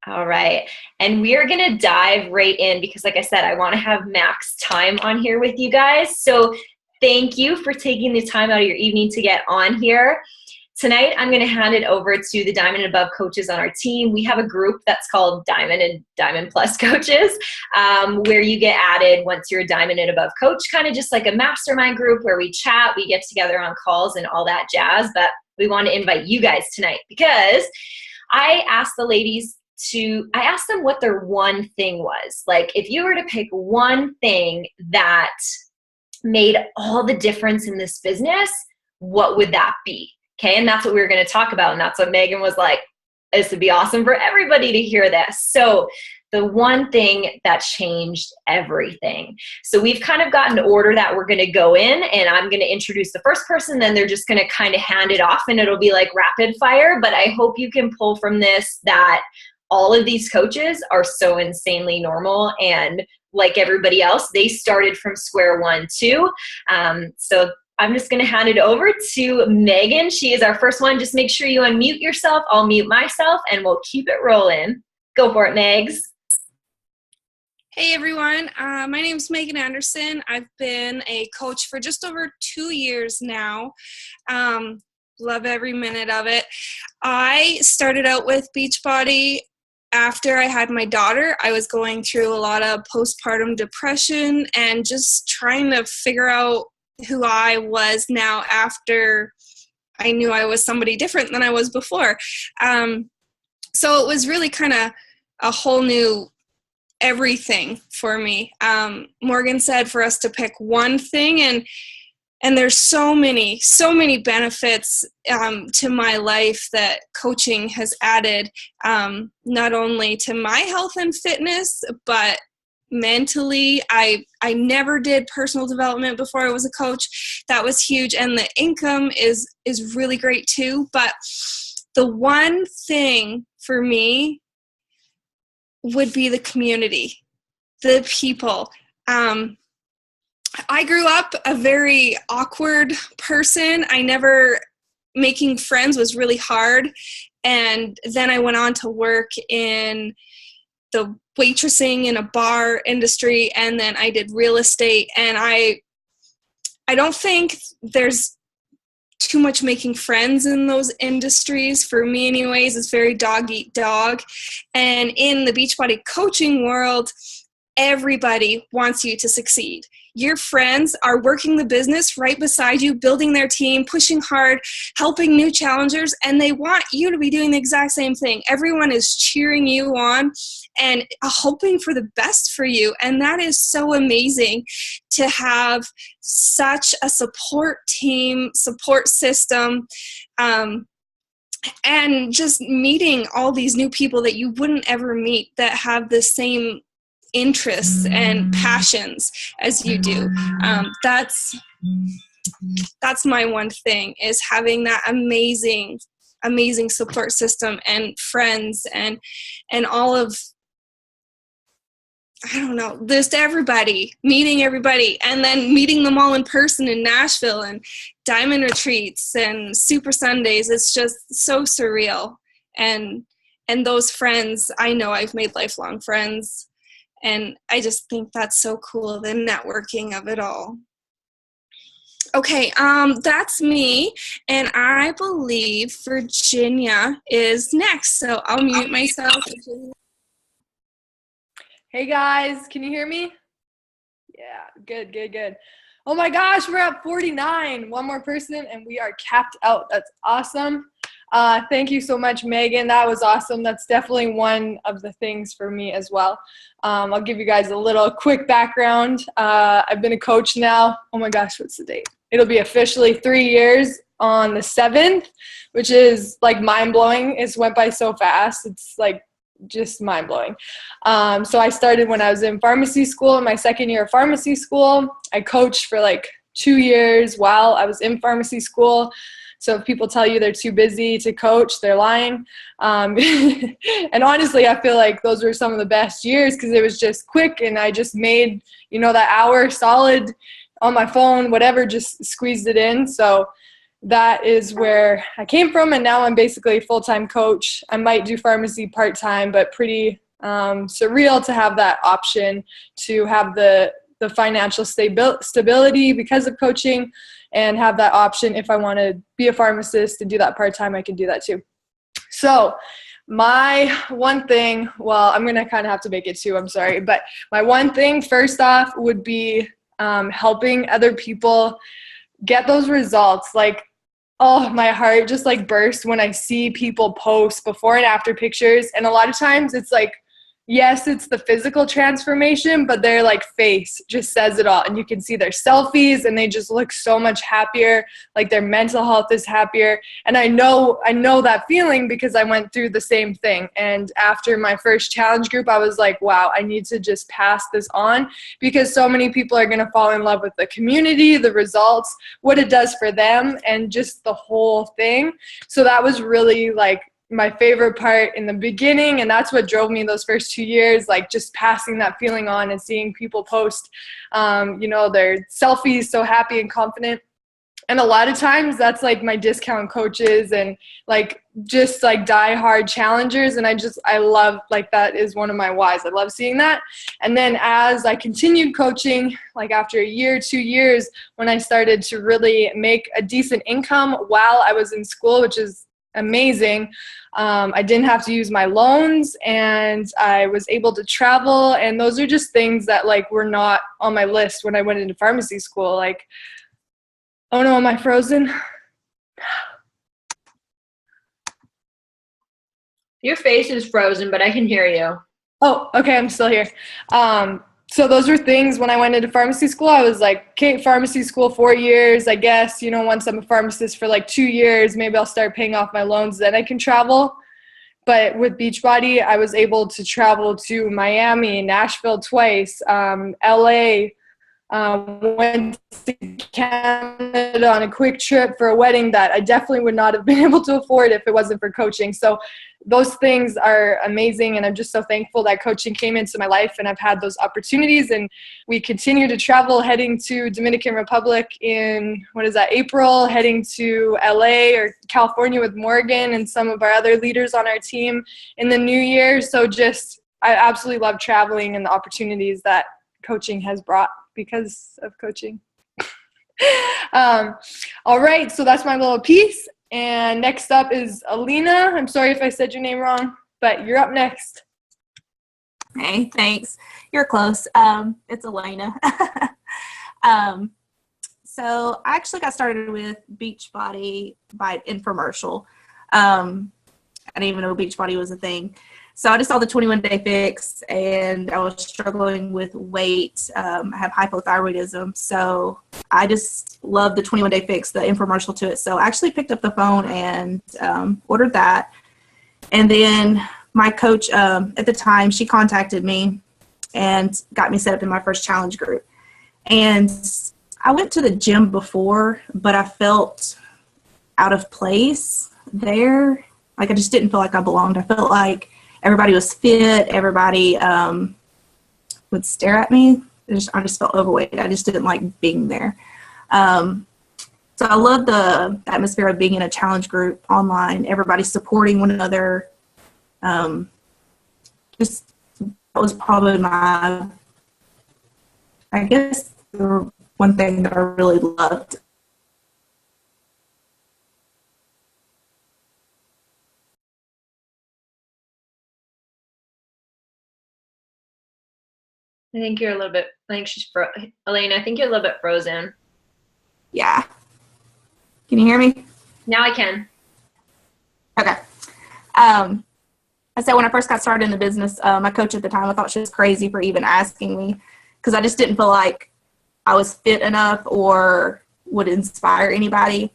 All right. And we are going to dive right in because, like I said, I want to have max time on here with you guys. So thank you for taking the time out of your evening to get on here. Tonight, I'm going to hand it over to the Diamond and Above coaches on our team. We have a group that's called Diamond and Diamond Plus coaches, where you get added once you're a Diamond and Above coach, kind of just like a mastermind group where we chat, we get together on calls and all that jazz. But we want to invite you guys tonight because I asked the ladies I asked them what their one thing was. Like, if you were to pick one thing that made all the difference in this business, what would that be? Okay, and that's what we were going to talk about. And that's what Megan was like, this would be awesome for everybody to hear this. So the one thing that changed everything. So we've kind of got an order that we're going to go in, and I'm going to introduce the first person, then they're just going to kind of hand it off, and it'll be like rapid fire. But I hope you can pull from this that all of these coaches are so insanely normal, and like everybody else, they started from square one too. So I'm just going to hand it over to Megan. She is our first one. Just make sure you unmute yourself. I'll mute myself, and we'll keep it rolling. Go for it, Megs. Hey everyone, my name is Megan Anderson. I've been a coach for just over 2 years now. Love every minute of it. I started out with Beachbody after I had my daughter. I was going through a lot of postpartum depression and just trying to figure out who I was now after I knew I was somebody different than I was before. So it was really kind of a whole new everything for me. Morgan said for us to pick one thing, and there's so many benefits to my life that coaching has added, not only to my health and fitness, but mentally. I never did personal development before I was a coach. That was huge, and the income is really great too. But the one thing for me would be the community, the people. I grew up a very awkward person. Making friends was really hard. And then I went on to work in the waitressing in a bar industry, and then I did real estate. And I don't think there's too much making friends in those industries. For me anyways, it's very dog eat dog. And in the Beachbody coaching world, everybody wants you to succeed. Your friends are working the business right beside you, building their team, pushing hard, helping new challengers, and they want you to be doing the exact same thing. Everyone is cheering you on and hoping for the best for you. And that is so amazing to have such a support team, support system, and just meeting all these new people that you wouldn't ever meet that have the same interests and passions as you do. That's my one thing, is having that amazing support system and friends and all of, I don't know, just meeting everybody, and then meeting them all in person in Nashville and diamond retreats and Super Sundays. It's just so surreal. And those friends, I know I've made lifelong friends. And I just think that's so cool, the networking of it all. Okay, that's me. And I believe Virginia is next. So I'll mute myself. Hey guys, can you hear me? Yeah, good. Oh my gosh, we're at 49. One more person and we are capped out. That's awesome. Thank you so much, Megan. That was awesome. That's definitely one of the things for me as well. I'll give you guys a little quick background. I've been a coach now. Oh my gosh, what's the date? It'll be officially 3 years on the 7th, which is like mind-blowing. It's went by so fast. It's like just mind-blowing. So I started when I was in pharmacy school, in my second year of pharmacy school. I coached for like 2 years while I was in pharmacy school. So if people tell you they're too busy to coach, they're lying. And honestly, I feel like those were some of the best years because it was just quick and I just made, that hour solid on my phone, whatever, just squeezed it in. So that is where I came from, and now I'm basically a full-time coach. I might do pharmacy part-time, but pretty surreal to have that option, to have the financial stability because of coaching, and have that option if I want to be a pharmacist and do that part-time, I can do that too. So my one thing, well, I'm going to kind of have to make it two, I'm sorry, but my one thing first off would be helping other people get those results. Like, oh, my heart just like bursts when I see people post before and after pictures. And a lot of times it's like, yes, it's the physical transformation, but their like face just says it all. And you can see their selfies and they just look so much happier, like their mental health is happier. And I know that feeling because I went through the same thing. And after my first challenge group, I was like, wow, I need to just pass this on, because so many people are going to fall in love with the community, the results, what it does for them, and just the whole thing. So that was really like my favorite part in the beginning, and that's what drove me those first 2 years, like just passing that feeling on and seeing people post their selfies so happy and confident. And a lot of times that's like my discount coaches and like just like die-hard challengers, and I love, like, that is one of my whys. I love seeing that. And then as I continued coaching, like after a year, 2 years, when I started to really make a decent income while I was in school, which is amazing. I didn't have to use my loans, and I was able to travel. And those are just things that like were not on my list when I went into pharmacy school. Like, oh no, am I frozen? Your face is frozen, but I can hear you. Oh, okay, I'm still here. So those were things when I went into pharmacy school. I was like, okay, pharmacy school 4 years, I guess, once I'm a pharmacist for like 2 years, maybe I'll start paying off my loans, then I can travel. But with Beachbody, I was able to travel to Miami, Nashville twice, LA, went to Canada on a quick trip for a wedding that I definitely would not have been able to afford if it wasn't for coaching. So those things are amazing, and I'm just so thankful that coaching came into my life and I've had those opportunities. And we continue to travel, heading to Dominican Republic in, April, heading to LA or California with Morgan and some of our other leaders on our team in the new year. So I absolutely love traveling and the opportunities that coaching has brought because of coaching. All right, so that's my little piece. And next up is Alina. I'm sorry if I said your name wrong, but you're up next. Hey, thanks. You're close. It's Elena. So I actually got started with Beachbody by infomercial. I didn't even know Beachbody was a thing. So I just saw the 21-day fix, and I was struggling with weight. I have hypothyroidism, so I just love the 21-day fix, the infomercial to it. So I actually picked up the phone and ordered that. And then my coach at the time, she contacted me and got me set up in my first challenge group. And I went to the gym before, but I felt out of place there. Like, I just didn't feel like I belonged. I felt like everybody was fit. Everybody would stare at me. I just felt overweight. I just didn't like being there. So I love the atmosphere of being in a challenge group online. Everybody supporting one another. Just that was probably my, I guess, the one thing that I really loved. I think you're a little bit, Elena, I think you're a little bit frozen. Yeah. Can you hear me? Now I can. Okay. I said when I first got started in the business, my coach at the time, I thought she was crazy for even asking me, because I just didn't feel like I was fit enough or would inspire anybody.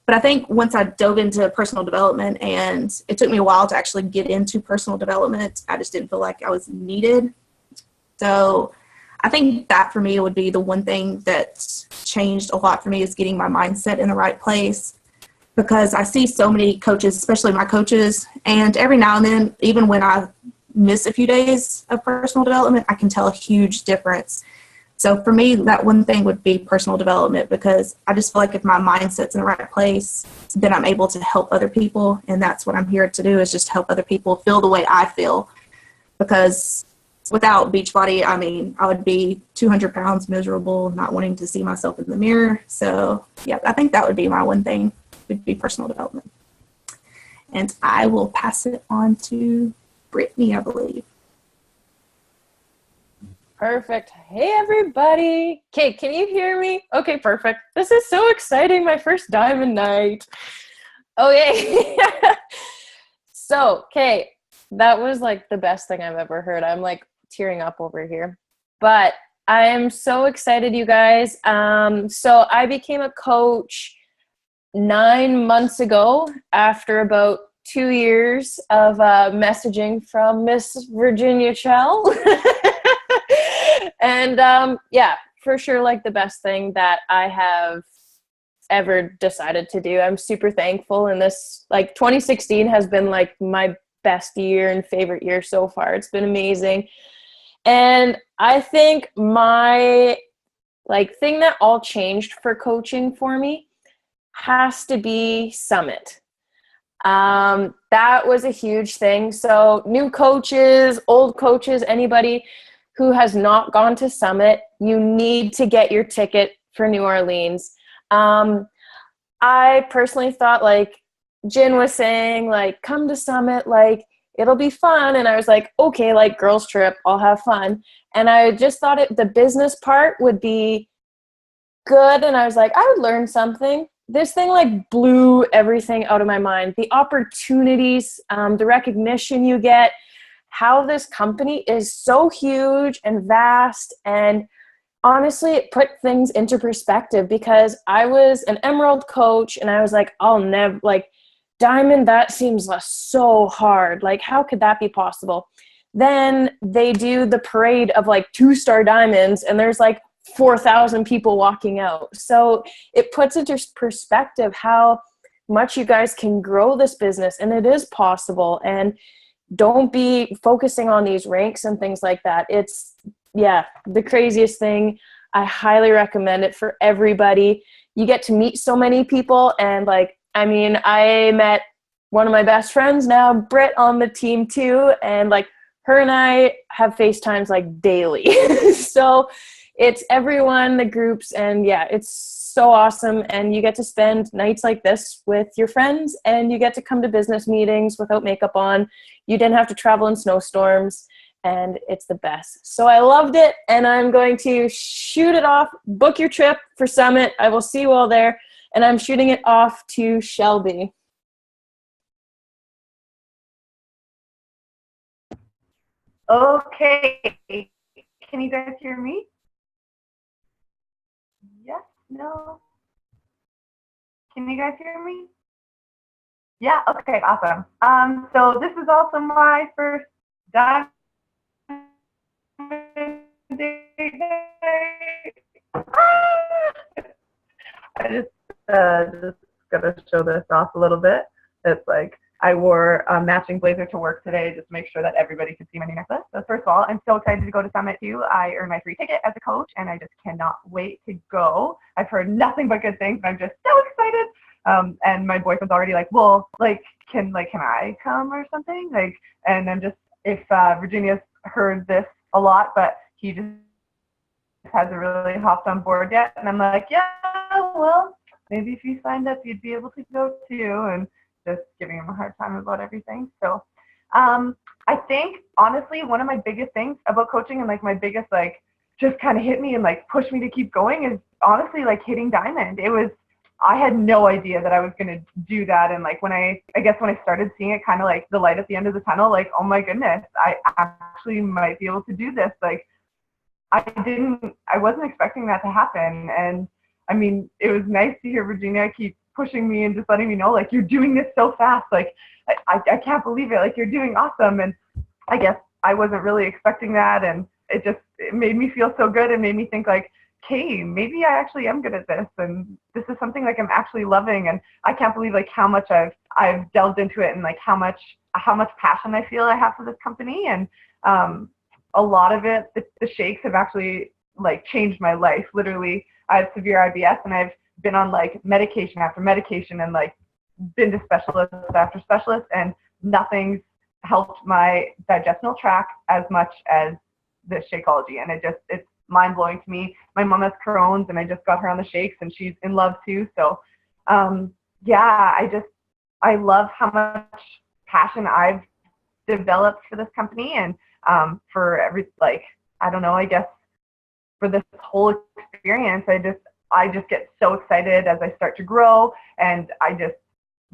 But I think once I dove into personal development, and it took me a while to actually get into personal development, I just didn't feel like I was needed. So I think that for me would be the one thing that changed a lot for me, is getting my mindset in the right place. Because I see so many coaches, especially my coaches, and every now and then, even when I miss a few days of personal development, I can tell a huge difference. So for me, that one thing would be personal development, because I just feel like if my mindset's in the right place, then I'm able to help other people. And that's what I'm here to do, is just help other people feel the way I feel. Because without Beachbody, I mean, I would be 200 pounds miserable, not wanting to see myself in the mirror. So yeah, I think that would be my one thing, would be personal development. And I will pass it on to Brittany, I believe. Perfect. Hey, everybody. Okay, can you hear me? Okay, perfect. This is so exciting. My first Diamond night. Okay. So, okay, that was like the best thing I've ever heard. I'm like tearing up over here. But I am so excited, you guys. So I became a coach 9 months ago after about 2 years of messaging from Miss Virginia Chell. And yeah, for sure, like the best thing that I have ever decided to do. I'm super thankful. And this, like 2016 has been like my best year and favorite year so far. It's been amazing. And I think my like thing that all changed for coaching for me has to be Summit. That was a huge thing. So new coaches, old coaches, anybody who has not gone to Summit, you need to get your ticket for New Orleans. I personally thought, like Jen was saying, like, come to Summit, like it'll be fun. And I was like, okay, like girls trip, I'll have fun. And I just thought the business part would be good. And I was like, I would learn something. This thing like blew everything out of my mind. The opportunities, the recognition you get, how this company is so huge and vast. And honestly, it put things into perspective, because I was an Emerald coach and I was like, I'll never, like Diamond, that seems so hard. Like, how could that be possible? Then they do the parade of like 2-star diamonds and there's like 4,000 people walking out. So it puts into perspective how much you guys can grow this business, and it is possible. And don't be focusing on these ranks and things like that. It's, yeah, the craziest thing. I highly recommend it for everybody. You get to meet so many people. And like, I mean, I met one of my best friends now, Britt, on the team too. And like her and I have FaceTimes like daily. So it's everyone, the groups, and yeah, it's so awesome. And you get to spend nights like this with your friends, and you get to come to business meetings without makeup on. You didn't have to travel in snowstorms, and it's the best. So I loved it, and I'm going to shoot it off. Book your trip for Summit. I will see you all there, and I'm shooting it off to Shelby. Okay, can you guys hear me? Yes, no? Can you guys hear me? Yeah, okay, awesome. So this is also my first Diamond day. I just gonna show this off a little bit. It's like I wore a matching blazer to work today just to make sure that everybody could see my new necklace. So first of all, I'm so excited to go to Summit too. I earned my free ticket as a coach, and I just cannot wait to go. I've heard nothing but good things, and I'm just so excited. And my boyfriend's already like, well, can I come or something? Like, and I'm just, if Virginia's heard this a lot, but he just hasn't really hopped on board yet. And I'm like, yeah, well, maybe if you signed up, you'd be able to go too. And just giving him a hard time about everything. So I think, honestly, one of my biggest things about coaching, and like my biggest, like, just kind of hit me and like pushed me to keep going, is honestly like hitting Diamond. I had no idea that I was going to do that. And like when I started seeing it, kind of like the light at the end of the tunnel, like, oh my goodness, I actually might be able to do this. Like I wasn't expecting that to happen. And I mean, it was nice to hear Virginia keep pushing me and just letting me know, like, you're doing this so fast. Like, I can't believe it. Like, you're doing awesome. And I guess I wasn't really expecting that. And it made me feel so good and made me think like, hey, maybe I actually am good at this, and this is something like I'm actually loving. And I can't believe like how much I've delved into it, and like how much passion I feel I have for this company. And a lot of it, the shakes have actually like changed my life. Literally, I have severe IBS, and I've been on like medication after medication, and like been to specialist after specialist, and nothing's helped my digestional tract as much as the Shakeology. And it's mind blowing to me. My mom has Crohn's, and I just got her on the shakes, and she's in love too. So yeah, I love how much passion I've developed for this company, and for I don't know, I guess for this whole experience. I just get so excited as I start to grow, and I just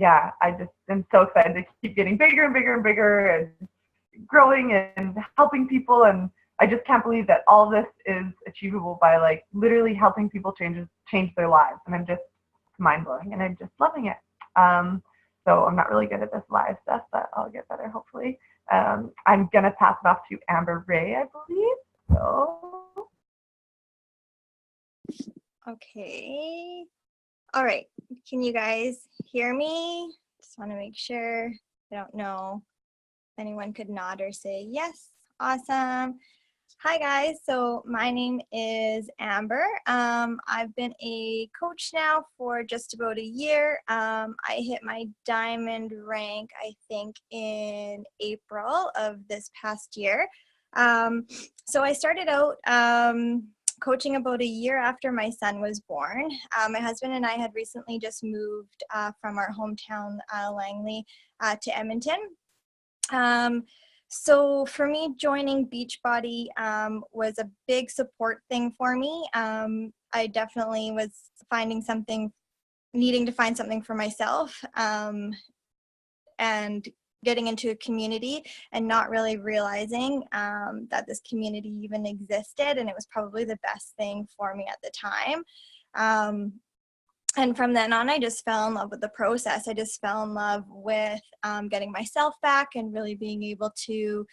am so excited to keep getting bigger and bigger and bigger and growing and helping people. And I just can't believe that all this is achievable by like literally helping people change their lives. And I'm just mind blowing, and I'm just loving it. So I'm not really good at this live stuff, but I'll get better hopefully. I'm gonna pass it off to Amber Ray, I believe. So. Okay. All right. Can you guys hear me? Just want to make sure. I don't know if anyone could nod or say yes. Awesome. Hi guys. So my name is Amber. I've been a coach now for just about a year. I hit my diamond rank, I think, in April of this past year. So I started out coaching about a year after my son was born. My husband and I had recently just moved from our hometown, Langley, to Edmonton. So for me, joining Beachbody was a big support thing for me. I definitely was needing to find something for myself, and getting into a community and not really realizing that this community even existed, and it was probably the best thing for me at the time. And from then on, I just fell in love with the process. I just fell in love with getting myself back and really being able to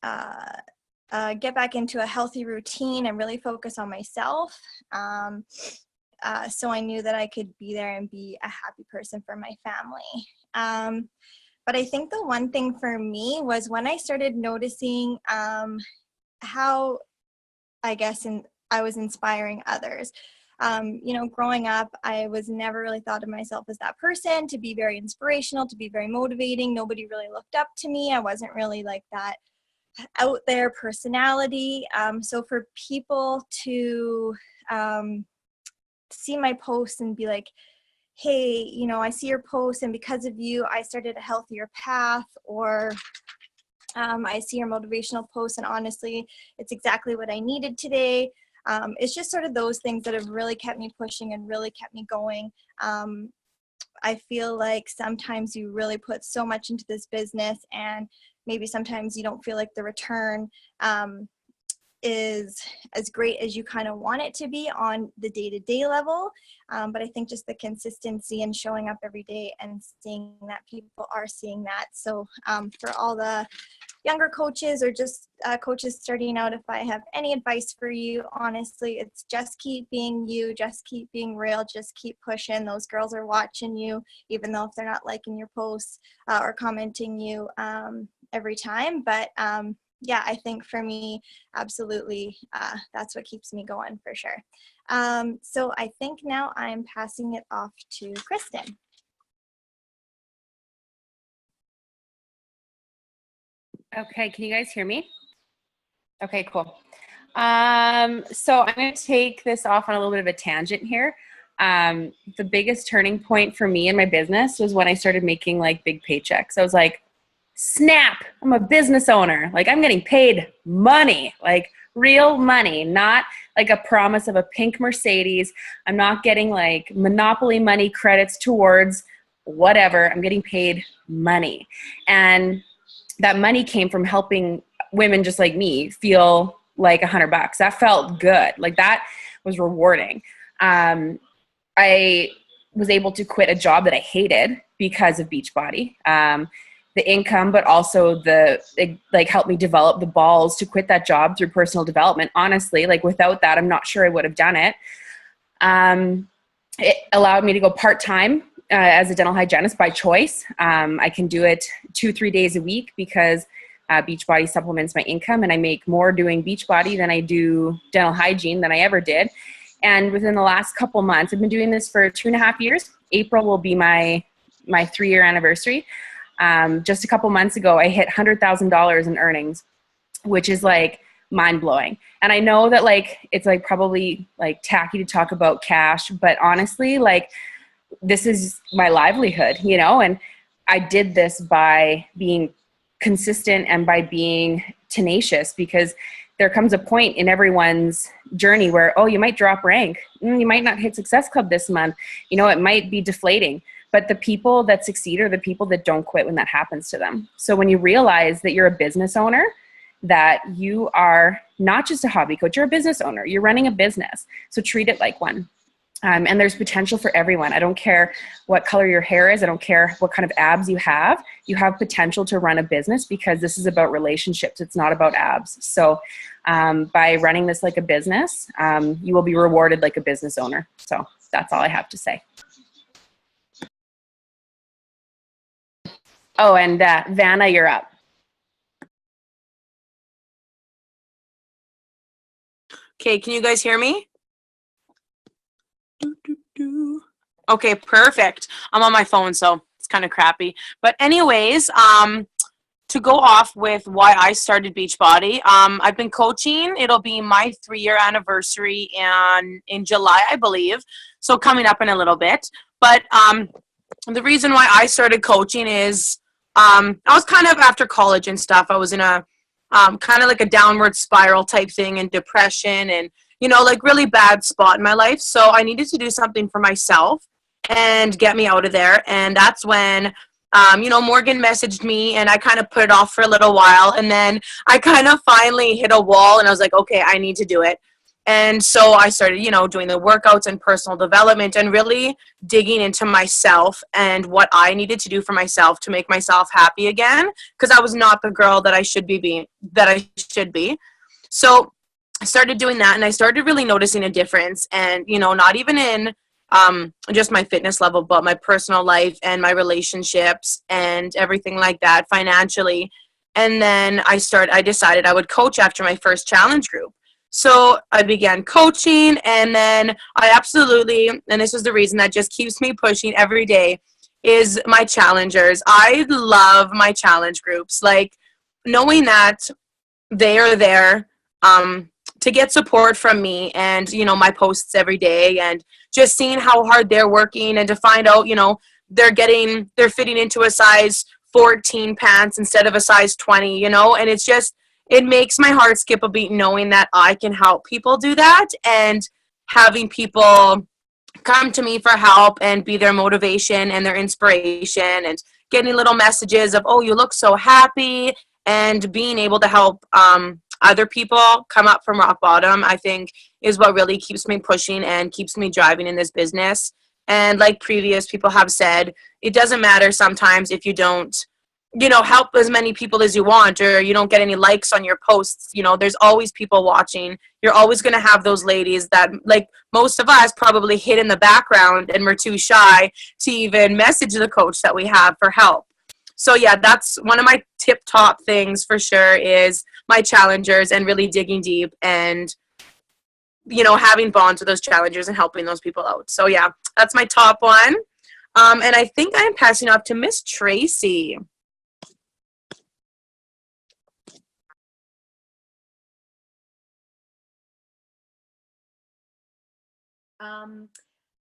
get back into a healthy routine and really focus on myself. So I knew that I could be there and be a happy person for my family. But I think the one thing for me was when I started noticing how, I guess, I was inspiring others. Growing up, I was never really thought of myself as that person, to be very inspirational, to be very motivating. Nobody really looked up to me. I wasn't really like that out there personality. So for people to see my posts and be like, hey, I see your post, and because of you, I started a healthier path, or I see your motivational post, and honestly, it's exactly what I needed today. It's just sort of those things that have really kept me pushing and really kept me going. I feel like sometimes you really put so much into this business, and maybe sometimes you don't feel like the return is as great as you kind of want it to be on the day-to-day level. But I think just the consistency and showing up every day and seeing that people are seeing that. So for all the younger coaches or just coaches starting out, if I have any advice for you, honestly, it's just keep being you, just keep being real, just keep pushing. Those girls are watching you, even though if they're not liking your posts or commenting you every time. But yeah, I think for me, absolutely, that's what keeps me going for sure. So I think now I'm passing it off to Kristen. Okay, can you guys hear me? Okay, cool. So I'm going to take this off on a little bit of a tangent here. The biggest turning point for me in my business was when I started making like big paychecks. I was like, snap, I'm a business owner. Like I'm getting paid money, like real money, not like a promise of a pink Mercedes. I'm not getting like Monopoly money credits towards whatever. I'm getting paid money. And that money came from helping women just like me feel like $100. That felt good. Like that was rewarding. I was able to quit a job that I hated because of Beachbody. The income, but also it like helped me develop the balls to quit that job through personal development. Honestly, like without that, I'm not sure I would have done it. It allowed me to go part-time as a dental hygienist by choice. I can do it 2-3 days a week because Beachbody supplements my income, and I make more doing Beachbody than I do dental hygiene than I ever did. And within the last couple months, I've been doing this for 2.5 years. April will be my 3-year anniversary. Just a couple months ago, I hit $100,000 in earnings, which is like mind blowing. And I know that like, it's like probably like tacky to talk about cash, but honestly, like this is my livelihood, you know, and I did this by being consistent and by being tenacious, because there comes a point in everyone's journey where, oh, you might drop rank. You might not hit Success Club this month. You know, it might be deflating. But the people that succeed are the people that don't quit when that happens to them. So when you realize that you're a business owner, that you are not just a hobby coach, you're a business owner. You're running a business. So treat it like one. And there's potential for everyone. I don't care what color your hair is. I don't care what kind of abs you have. You have potential to run a business, because this is about relationships. It's not about abs. So by running this like a business, you will be rewarded like a business owner. So that's all I have to say. Oh, and Vanna, you're up. Okay, can you guys hear me? Okay, perfect. I'm on my phone, so it's kind of crappy. But anyways, to go off with why I started Beachbody, I've been coaching. It'll be my 3-year anniversary in July, I believe. So coming up in a little bit. But the reason why I started coaching is I was kind of after college and stuff. I was in a kind of like a downward spiral type thing, and depression, and you know, like really bad spot in my life. So I needed to do something for myself and get me out of there. And that's when, you know, Morgan messaged me, and I kind of put it off for a little while. And then I kind of finally hit a wall, and I was like, okay, I need to do it. And so I started, you know, doing the workouts and personal development, and really digging into myself and what I needed to do for myself to make myself happy again, because I was not the girl that I should be. So I started doing that, and I started really noticing a difference. And, you know, not even in just my fitness level, but my personal life and my relationships and everything like that financially. And then I decided I would coach after my first challenge group. So I began coaching, and then I absolutely, and this is the reason that just keeps me pushing every day, is my challengers. I love my challenge groups. Like, knowing that they are there to get support from me, and, you know, my posts every day, and just seeing how hard they're working, and to find out, you know, they're fitting into a size 14 pants instead of a size 20, you know, and it makes my heart skip a beat knowing that I can help people do that, and having people come to me for help and be their motivation and their inspiration, and getting little messages of, oh, you look so happy, and being able to help other people come up from rock bottom, I think is what really keeps me pushing and keeps me driving in this business. And like previous people have said, it doesn't matter sometimes if you don't, you know, help as many people as you want, or you don't get any likes on your posts. You know, there's always people watching. You're always going to have those ladies that, like most of us, probably hid in the background and we're too shy to even message the coach that we have for help. So yeah, that's one of my tip top things for sure, is my challengers, and really digging deep, and, you know, having bonds with those challengers and helping those people out. So yeah, that's my top one. And I think I'm passing off to Miss Tracy.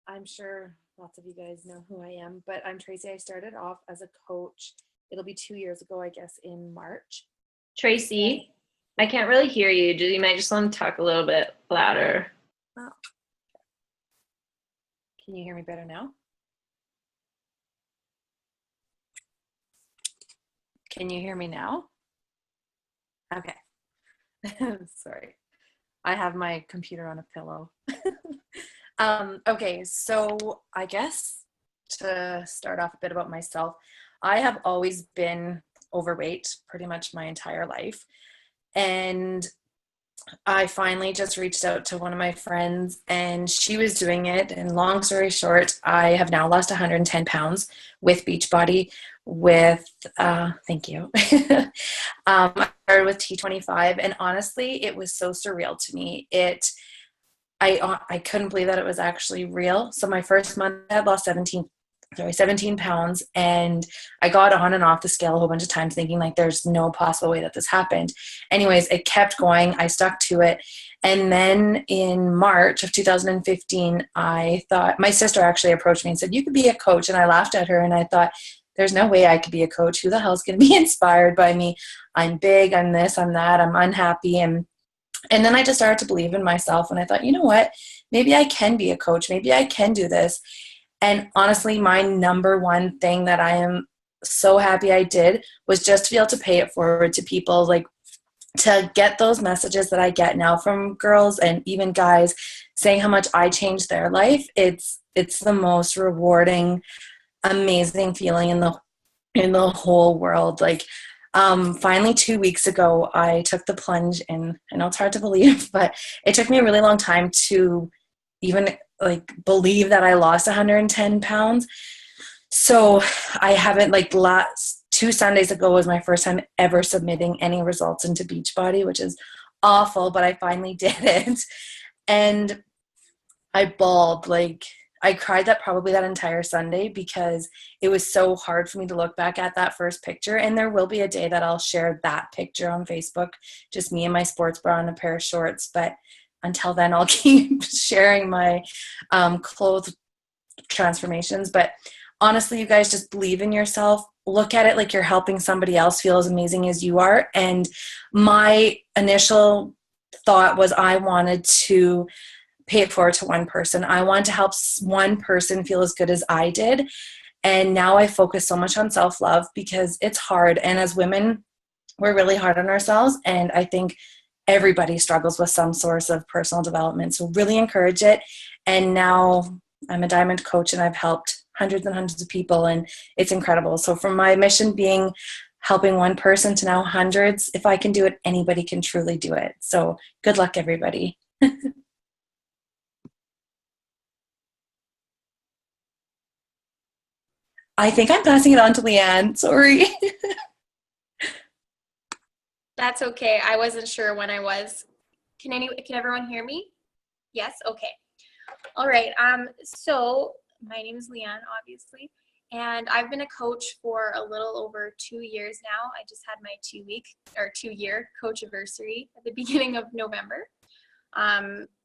I'm sure lots of you guys know who I am, but I'm Tracy. I started off as a coach. It'll be 2 years ago, I guess, in March. Tracy, I can't really hear you. You might just want to talk a little bit louder. Oh. Can you hear me better now? Can you hear me now? Okay. Sorry. I have my computer on a pillow. Okay, so I guess to start off a bit about myself, I have always been overweight pretty much my entire life. And I finally just reached out to one of my friends, and she was doing it. And long story short, I have now lost 110 pounds with Beachbody, with, thank you. I started with T25, and honestly, it was so surreal to me. I couldn't believe that it was actually real. So my first month, I had lost 17 pounds, and I got on and off the scale a whole bunch of times thinking like there's no possible way that this happened. Anyways, it kept going. I stuck to it. And then in March of 2015, I thought, my sister actually approached me and said, you could be a coach. And I laughed at her and I thought, there's no way I could be a coach. Who the hell is going to be inspired by me? I'm big, I'm this, I'm that, I'm unhappy. And then I just started to believe in myself. And I thought, you know what? Maybe I can be a coach. Maybe I can do this. And honestly, my number one thing that I am so happy I did was just to be able to pay it forward to people, like to get those messages that I get now from girls and even guys saying how much I changed their life. It's the most rewarding, amazing feeling in the whole world. Like, finally 2 weeks ago, I took the plunge, and I know it's hard to believe, but it took me a really long time to even like believe that I lost 110 pounds. So I haven't, like, last 2 Sundays ago was my first time ever submitting any results into Beachbody, which is awful, but I finally did it. And I bawled, like, I cried that entire Sunday because it was so hard for me to look back at that first picture. And there will be a day that I'll share that picture on Facebook, just me in my sports bra and a pair of shorts. But until then, I'll keep sharing my clothes transformations. But honestly, you guys, just believe in yourself. Look at it like you're helping somebody else feel as amazing as you are. And my initial thought was I wanted to pay it forward to one person. I wanted to help one person feel as good as I did. And now I focus so much on self-love because it's hard. And as women, we're really hard on ourselves. And I think everybody struggles with some source of personal development. So really encourage it. And now I'm a diamond coach and I've helped hundreds and hundreds of people, and it's incredible. So from my mission being helping one person to now hundreds, if I can do it, anybody can truly do it. So good luck, everybody. I think I'm passing it on to Leanne. Sorry. That's okay. I wasn't sure when I was. Can everyone hear me? Yes? Okay. All right. So my name is Leanne, obviously, and I've been a coach for a little over 2 years now. I just had my 2-year coach anniversary at the beginning of November.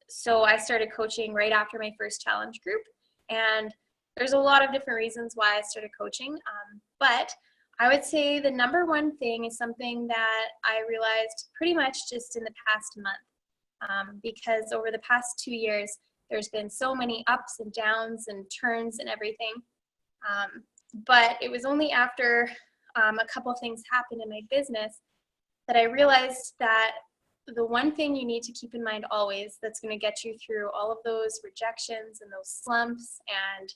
So I started coaching right after my first challenge group, and there's a lot of different reasons why I started coaching, but I would say the number one thing is something that I realized pretty much just in the past month, because over the past 2 years, there's been so many ups and downs and turns and everything, but it was only after a couple things happened in my business that I realized that the one thing you need to keep in mind always that's going to get you through all of those rejections and those slumps and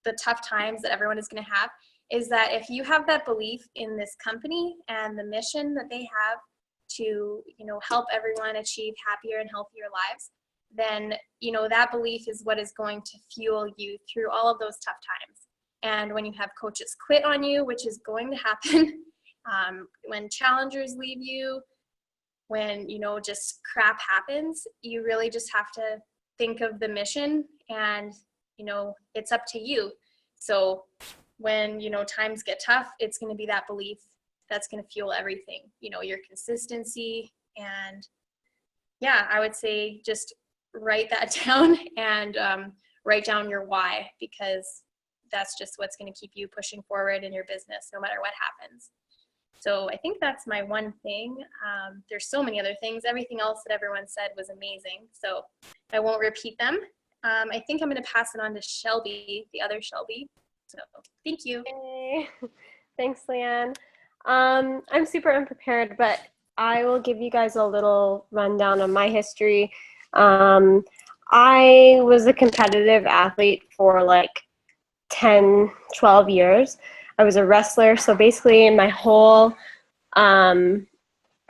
the tough times that everyone is going to have is that if you have that belief in this company and the mission that they have to, help everyone achieve happier and healthier lives, then, that belief is what is going to fuel you through all of those tough times. And when you have coaches quit on you, which is going to happen, when challengers leave you, when, just crap happens, you really just have to think of the mission and, it's up to you. So when, times get tough, it's going to be that belief that's going to fuel everything, your consistency. And yeah, I would say just write that down and write down your why, because that's just what's going to keep you pushing forward in your business no matter what happens. So I think that's my one thing. There's so many other things. Everything else that everyone said was amazing, so I won't repeat them. I think I'm going to pass it on to Shelby, the other Shelby. So thank you. Hey. Thanks, Leanne. I'm super unprepared, but I will give you guys a little rundown of my history. I was a competitive athlete for like 10, 12 years. I was a wrestler, so basically my whole,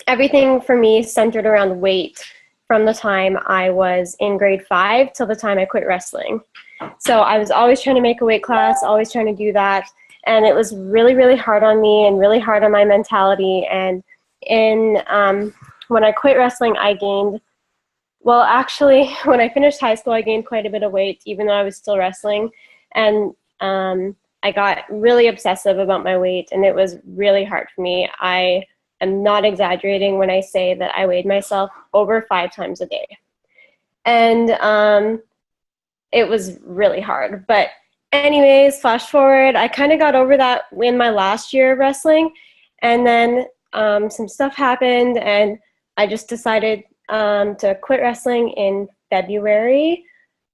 everything for me centered around weight from the time I was in grade 5 till the time I quit wrestling. So I was always trying to make a weight class, always trying to do that. And it was really, really hard on me and really hard on my mentality. And when I quit wrestling, I gained, well, actually, when I finished high school, I gained quite a bit of weight, even though I was still wrestling. And I got really obsessive about my weight, and it was really hard for me. I am not exaggerating when I say that I weighed myself over 5 times a day. And it was really hard. But anyways, flash forward, I kind of got over that in my last year of wrestling. And then some stuff happened, and I just decided to quit wrestling in February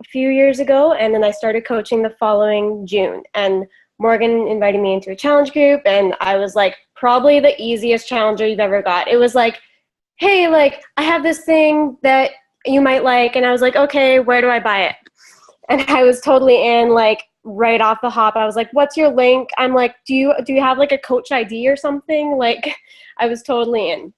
a few years ago. And then I started coaching the following June. And Morgan invited me into a challenge group, and I was like, probably the easiest challenger you've ever got. It was like, hey, like, I have this thing that you might like. And I was like, okay, where do I buy it? And I was totally in, like, right off the hop. I was like, what's your link? I'm like, do you have like a coach ID or something? Like, I was totally in.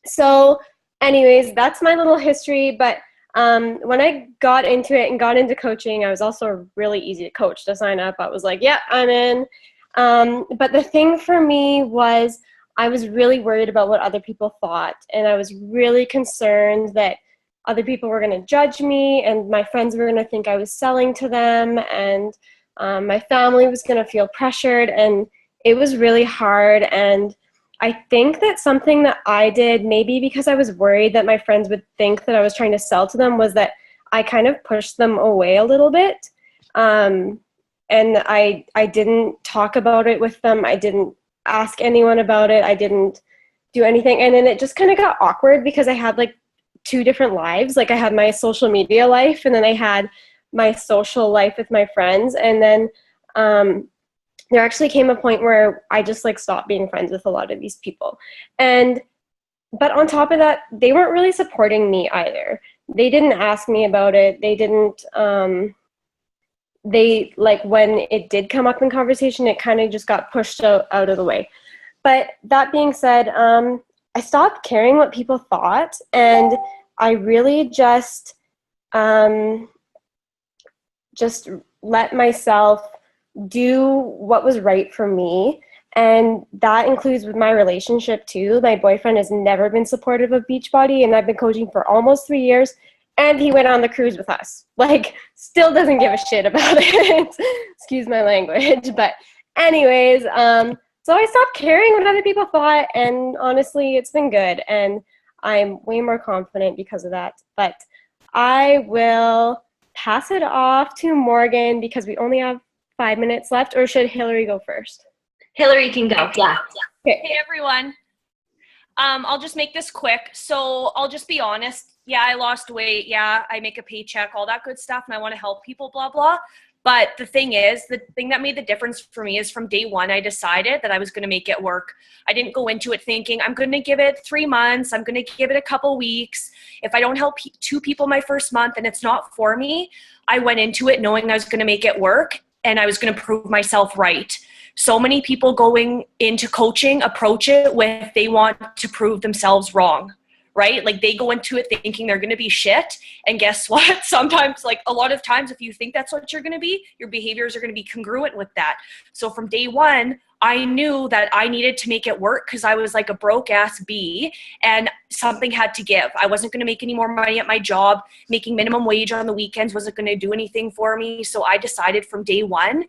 So anyways, that's my little history. But when I got into it and got into coaching, I was also really easy to coach to sign up. I was like, yeah, I'm in. But the thing for me was I was really worried about what other people thought. And I was really concerned that other people were going to judge me, and my friends were going to think I was selling to them, and my family was going to feel pressured, and it was really hard. And I think that something that I did, maybe because I was worried that my friends would think that I was trying to sell to them, was that I kind of pushed them away a little bit. And I didn't talk about it with them. I didn't ask anyone about it. I didn't do anything. And then it just kind of got awkward because I had like 2 different lives. Like, I had my social media life, and then I had my social life with my friends. And then there actually came a point where I just like stopped being friends with a lot of these people. But on top of that, they weren't really supporting me either. They didn't ask me about it. They didn't, they, like, when it did come up in conversation, it kind of just got pushed out of the way. But that being said, I stopped caring what people thought, and I really just let myself do what was right for me. And that includes with my relationship too. My boyfriend has never been supportive of Beachbody, and I've been coaching for almost 3 years, and he went on the cruise with us. Like, still doesn't give a shit about it. Excuse my language. But anyways, so I stopped caring what other people thought, and honestly, it's been good, and I'm way more confident because of that. But I will pass it off to Morgan because we only have 5 minutes left, or should Hillary go first? Hillary can go. Yeah. Okay. Hey, everyone. I'll just make this quick. So I'll just be honest. Yeah, I lost weight. Yeah, I make a paycheck, all that good stuff, and I want to help people, blah, blah. But the thing is, the thing that made the difference for me is from day one, I decided that I was going to make it work. I didn't go into it thinking, I'm going to give it 3 months. I'm going to give it a couple weeks. If I don't help 2 people my first month and it's not for me, I went into it knowing I was going to make it work, and I was going to prove myself right. So many people going into coaching approach it with they want to prove themselves wrong, right? Like, they go into it thinking they're going to be shit. And guess what? Sometimes, like a lot of times, if you think that's what you're going to be, your behaviors are going to be congruent with that. So from day one, I knew that I needed to make it work because I was like a broke ass bee, and something had to give. I wasn't going to make any more money at my job. Making minimum wage on the weekends wasn't going to do anything for me. So I decided from day one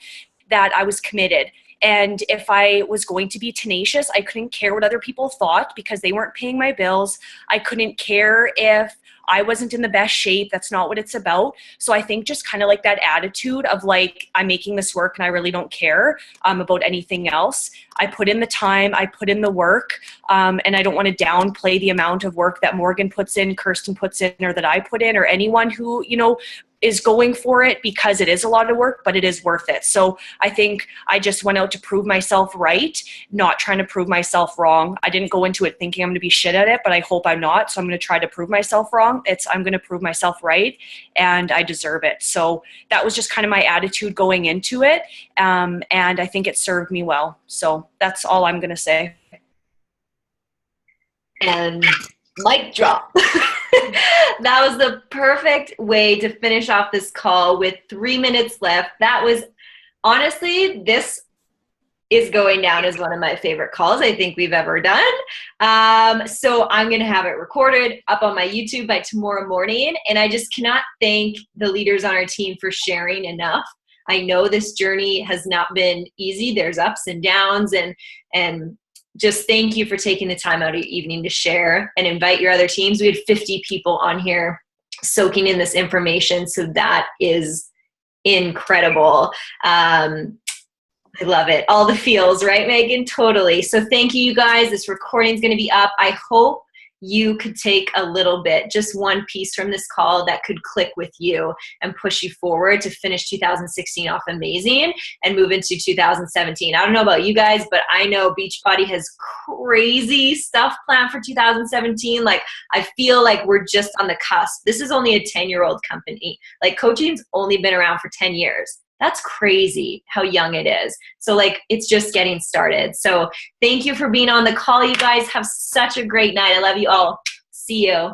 that I was committed. And if I was going to be tenacious, I couldn't care what other people thought because they weren't paying my bills. I couldn't care if I wasn't in the best shape. That's not what it's about. So I think just kind of like that attitude of like, I'm making this work and I really don't care about anything else. I put in the time, I put in the work, and I don't want to downplay the amount of work that Morgan puts in, Kirsten puts in, or that I put in, or anyone who, you know, is going for it, because it is a lot of work, but it is worth it. So I think I just went out to prove myself right, not trying to prove myself wrong. I didn't go into it thinking I'm going to be shit at it, but I hope I'm not. So I'm going to try to prove myself wrong. I'm going to prove myself right, and I deserve it. So that was just kind of my attitude going into it. And I think it served me well. So that's all I'm going to say. And mic drop. That was the perfect way to finish off this call with 3 minutes left. That was honestly, this is going down as one of my favorite calls I think we've ever done. So I'm going to have it recorded up on my YouTube by tomorrow morning. And I just cannot thank the leaders on our team for sharing enough. I know this journey has not been easy. There's ups and downs, and just thank you for taking the time out of your evening to share and invite your other teams. We had 50 people on here soaking in this information. So that is incredible. I love it. All the feels, right, Megan? Totally. So thank you, guys. This recording is going to be up. I hope you could take a little bit, just one piece from this call that could click with you and push you forward to finish 2016 off amazing and move into 2017. I don't know about you guys, but I know Beachbody has crazy stuff planned for 2017. Like, I feel like we're just on the cusp. This is only a 10-year-old company. Like, coaching's only been around for 10 years. That's crazy how young it is. So like, it's just getting started. So thank you for being on the call, you guys. Have such a great night. I love you all. See you.